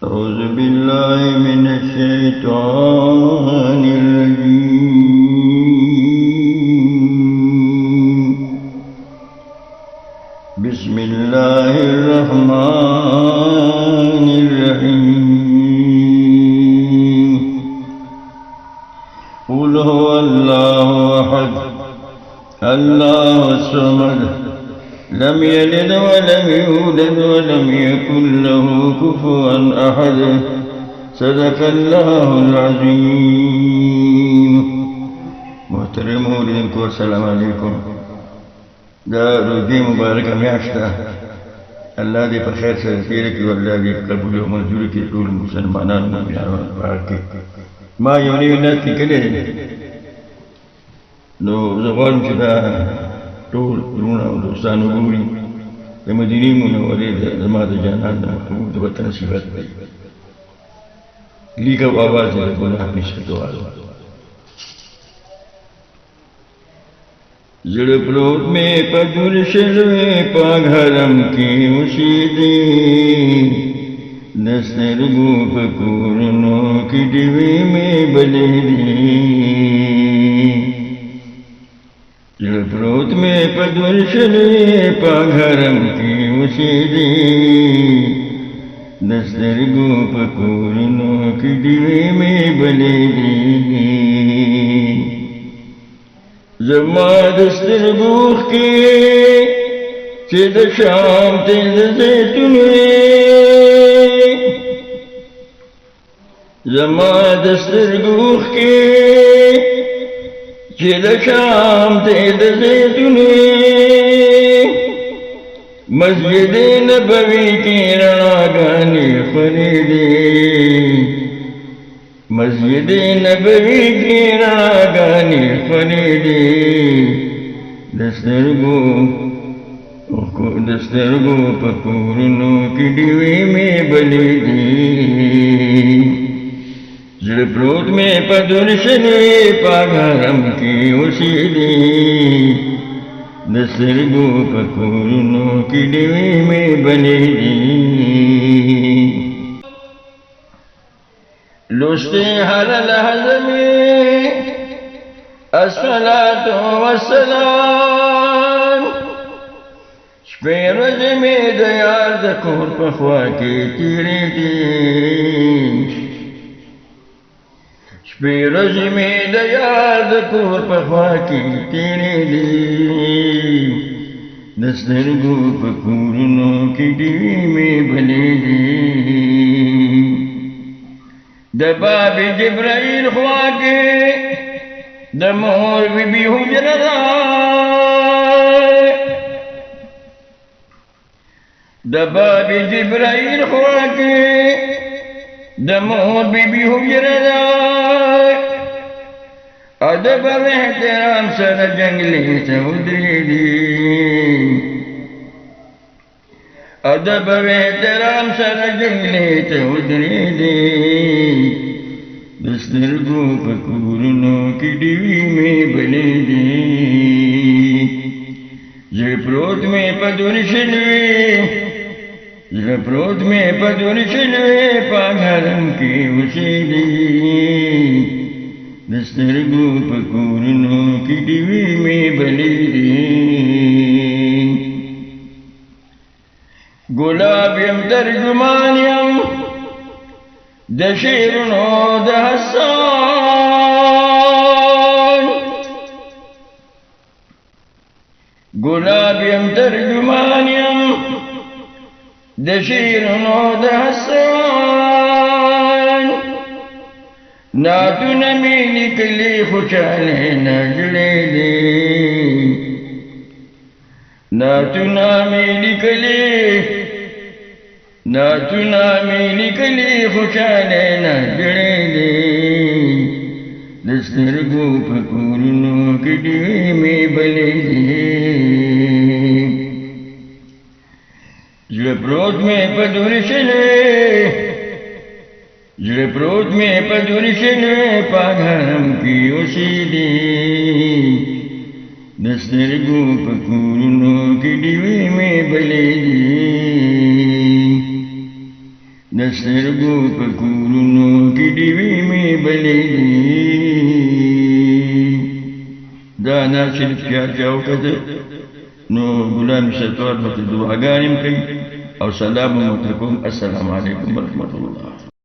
أعوذ بالله من الشيطان الرجيم. بسم الله الرحمن الرحيم. قل هو الله أحد الله الصمد لم يلد ولم يولد ولم يكن له كفوا أحد. صدق الله العظيم. محترم مولدين کو السلام علیکم. دا روزی مبارکه میاشته الله دې په خیر سره تیره کړي، والله دې قبول او منظور کړي ټول مسلمانان مؤمنان پاکي. ما یو نوی نعت لیکلی نو زه غواړم چې دا ټول وروڼه او دوستان وګوري. د مدینې منورې زما د جانان د محبوب د وطن صفت دی. لیک او آواز یې د ګناه نشته دعا ده. زړه پروت مې په ګلشن پاک حرم کې اوسېږي، د سترګو په کورونو کې ډېوې مې بلې دي. زړه پروت مې په ګلشن پاک حرم کې اوسېږي، د سترګو په کورونو کې ډېوې مې بلې دي. زما د سترګو اوښکې چې د شام تیل د زیتون وې، زما د سترګو اوښکې چې د شام تیل د زیتون وې، مسجد نبوي کې رڼاګانې خورې دي، مسجد نبوي کې رڼاګانې خورې دي. د سترګو په کورونو کې ډېوې مې بلې دي. زړه پروت مې په ګلشن پاک حرم کې اوسېږي، د سترګو په کورونو کې ډېوې مې بلې دي. لوستي هر لحظه مې الصلاة والسلام، شپې ورځې مې د یار د کور په خوا کې تېرېږي، شپې ورځې مې د یار د کور په خوا کې تېرېږي، د سترګو په کورونو کې ډېوې مې بلې دي. د باب جبرائیل خوا کې د مور بی بی حجره ده، د باب جبرائیل خوا کې د مور بی بی حجره ده، ادب او احترام سره جنگلې ته ودرېږي، ادب او احترام سره جنگلې ته ودرېږي، د سترګو په کورونو کې ډېوې مې بلې دي. زړه پروت مې په ګلشن زړه پروت مې په ګلشن پاک حرم کې اوسېږي، د سترګو په کورونو کې ډېوې مې بلې دي. ګلاب یم ترجمان یم د شعرونو د حسان، ګلاب یم ترجمان یم د شعرونو د حسان، نعتونه مې لیکلي خوشحالۍ نه زړې دي، نعتونه مې لیکلي خوشحالۍ نه زړې دي، د سترګو په کورونو کې ډېوې مې بلې دي. زړه پروت مې په ګلشن زړه پروت مې په ګلشن پاک حرم کې اوسېږي، د سترګو په کورونو کې ډېوې مې بلې دي. دسترګو په کورونو کې ډېوې مې بلېږي دا ناصر چا وکړه نو غلام ستوار ته دعاګانې کوي او سلام علیکم السلام علیکم ورحمة الله.